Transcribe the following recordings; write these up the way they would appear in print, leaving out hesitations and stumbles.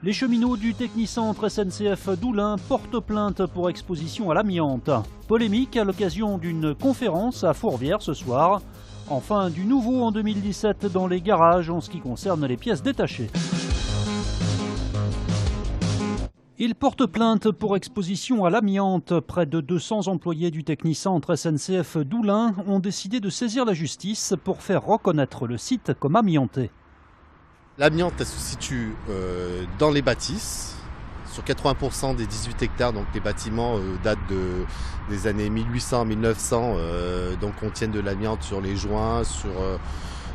Les cheminots du Technicentre SNCF d'Oulin portent plainte pour exposition à l'amiante. Polémique à l'occasion d'une conférence à Fourvière ce soir. Enfin, du nouveau en 2017 dans les garages en ce qui concerne les pièces détachées. Ils portent plainte pour exposition à l'amiante. Près de 200 employés du Technicentre SNCF d'Oulin ont décidé de saisir la justice pour faire reconnaître le site comme amianté. L'amiante, elle se situe dans les bâtisses, sur 80% des 18 hectares. Donc les bâtiments datent des années 1800-1900, donc contiennent de l'amiante sur les joints, sur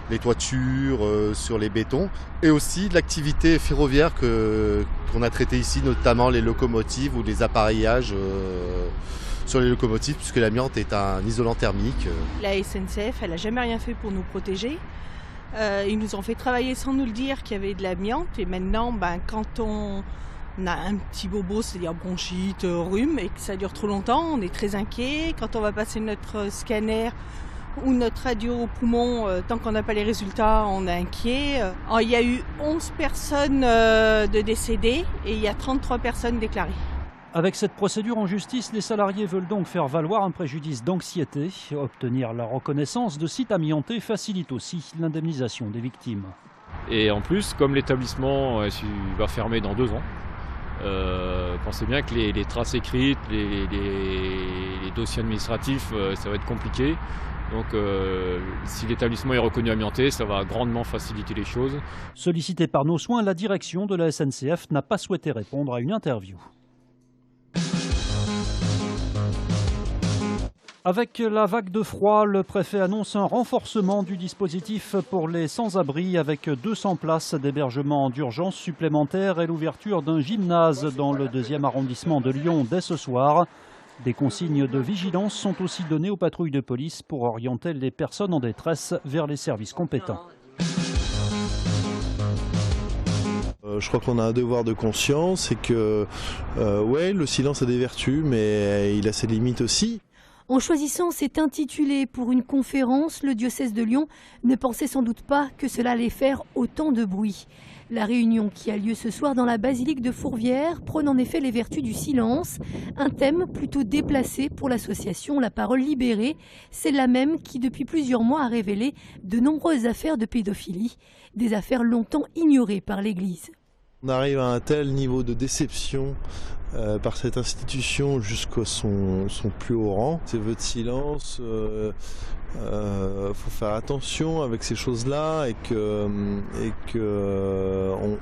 les toitures, sur les bétons. Et aussi de l'activité ferroviaire qu'on a traitée ici, notamment les locomotives ou les appareillages sur les locomotives, puisque l'amiante est un isolant thermique. La SNCF, elle n'a jamais rien fait pour nous protéger. Ils nous ont fait travailler sans nous le dire qu'il y avait de l'amiante. Et maintenant, quand on a un petit bobo, c'est-à-dire bronchite, rhume, et que ça dure trop longtemps, on est très inquiet. Quand on va passer notre scanner ou notre radio au poumon, tant qu'on n'a pas les résultats, on est inquiet. Il y a eu 11 personnes de décédées et il y a 33 personnes déclarées. Avec cette procédure en justice, les salariés veulent donc faire valoir un préjudice d'anxiété. Obtenir la reconnaissance de sites amiantés facilite aussi l'indemnisation des victimes. Et en plus, comme l'établissement va fermer dans 2 ans, pensez bien que les traces écrites, les dossiers administratifs, ça va être compliqué. Donc si l'établissement est reconnu amianté, ça va grandement faciliter les choses. Sollicité par Nos Soins, la direction de la SNCF n'a pas souhaité répondre à une interview. Avec la vague de froid, le préfet annonce un renforcement du dispositif pour les sans-abri avec 200 places d'hébergement d'urgence supplémentaires et l'ouverture d'un gymnase dans le 2e arrondissement de Lyon dès ce soir. Des consignes de vigilance sont aussi données aux patrouilles de police pour orienter les personnes en détresse vers les services compétents. Je crois qu'on a un devoir de conscience et que le silence a des vertus, mais il a ses limites aussi. En choisissant cet intitulé pour une conférence, le diocèse de Lyon ne pensait sans doute pas que cela allait faire autant de bruit. La réunion qui a lieu ce soir dans la basilique de Fourvière prône en effet les vertus du silence, un thème plutôt déplacé pour l'association La Parole Libérée, celle-là même qui depuis plusieurs mois a révélé de nombreuses affaires de pédophilie, des affaires longtemps ignorées par l'Église. On arrive à un tel niveau de déception par cette institution jusqu'à son plus haut rang. Ces vœux de silence, faut faire attention avec ces choses-là et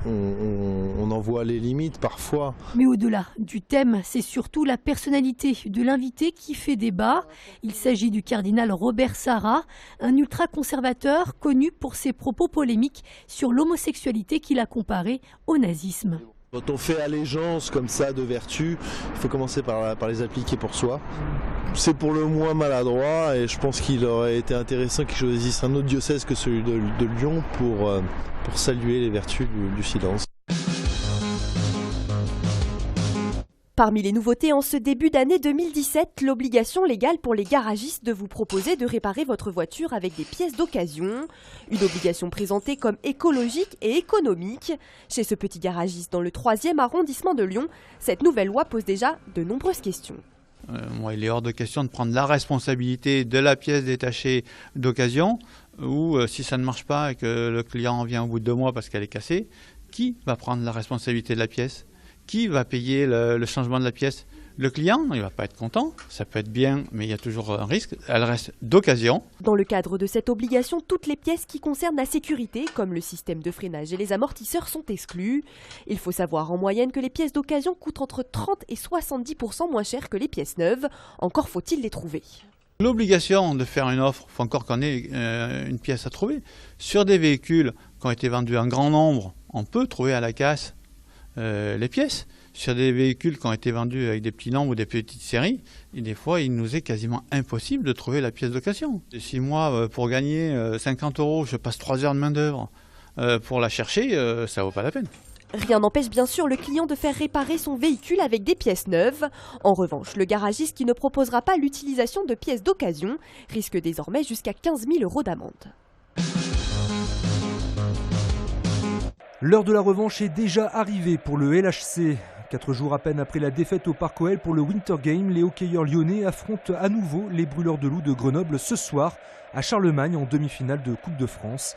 on en voit les limites parfois. Mais au-delà du thème, c'est surtout la personnalité de l'invité qui fait débat. Il s'agit du cardinal Robert Sarrat, un ultra-conservateur connu pour ses propos polémiques sur l'homosexualité qu'il a comparée au nazisme. Quand on fait allégeance comme ça de vertu, il faut commencer par les appliquer pour soi. C'est pour le moins maladroit et je pense qu'il aurait été intéressant qu'il choisisse un autre diocèse que celui de Lyon pour saluer les vertus du silence. Parmi les nouveautés en ce début d'année 2017, l'obligation légale pour les garagistes de vous proposer de réparer votre voiture avec des pièces d'occasion. Une obligation présentée comme écologique et économique. Chez ce petit garagiste dans le 3e arrondissement de Lyon, cette nouvelle loi pose déjà de nombreuses questions. Il est hors de question de prendre la responsabilité de la pièce détachée d'occasion ou si ça ne marche pas et que le client vient au bout de 2 mois parce qu'elle est cassée, qui va prendre la responsabilité de la pièce ? Qui va payer le changement de la pièce? Le client, il ne va pas être content, ça peut être bien, mais il y a toujours un risque, elle reste d'occasion. Dans le cadre de cette obligation, toutes les pièces qui concernent la sécurité, comme le système de freinage et les amortisseurs, sont exclues. Il faut savoir en moyenne que les pièces d'occasion coûtent entre 30 et 70% moins cher que les pièces neuves, encore faut-il les trouver. L'obligation de faire une offre, il faut encore qu'on ait une pièce à trouver. Sur des véhicules qui ont été vendus en grand nombre, on peut trouver à la casse les pièces. Sur des véhicules qui ont été vendus avec des petits nombres ou des petites séries, et des fois il nous est quasiment impossible de trouver la pièce d'occasion. Si moi pour gagner 50 €, je passe 3 heures de main d'œuvre pour la chercher, ça vaut pas la peine. Rien n'empêche bien sûr le client de faire réparer son véhicule avec des pièces neuves. En revanche, le garagiste qui ne proposera pas l'utilisation de pièces d'occasion risque désormais jusqu'à 15 000 € d'amende. L'heure de la revanche est déjà arrivée pour le LHC. 4 jours à peine après la défaite au Parc OL pour le Winter Game, les hockeyeurs lyonnais affrontent à nouveau les Brûleurs de Loup de Grenoble ce soir à Charlemagne en demi-finale de Coupe de France.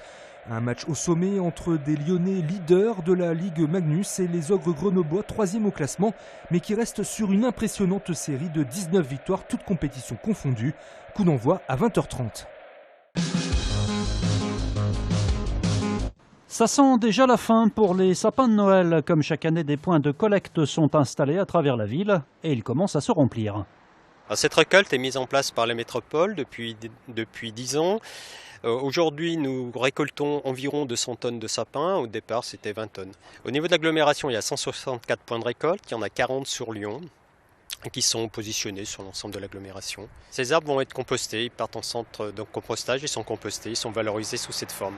Un match au sommet entre des Lyonnais leaders de la Ligue Magnus et les Ogres grenoblois 3e au classement, mais qui restent sur une impressionnante série de 19 victoires, toutes compétitions confondues. Coup d'envoi à 20h30. Ça sent déjà la fin pour les sapins de Noël. Comme chaque année, des points de collecte sont installés à travers la ville et ils commencent à se remplir. Cette récolte est mise en place par la métropole depuis 10 ans. Aujourd'hui, nous récoltons environ 200 tonnes de sapins. Au départ, c'était 20 tonnes. Au niveau de l'agglomération, il y a 164 points de récolte. Il y en a 40 sur Lyon qui sont positionnés sur l'ensemble de l'agglomération. Ces arbres vont être compostés. Ils partent en centre de compostage. Ils sont compostés. Ils sont valorisés sous cette forme.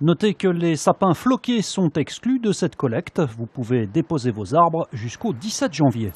Notez que les sapins floqués sont exclus de cette collecte. Vous pouvez déposer vos arbres jusqu'au 17 janvier.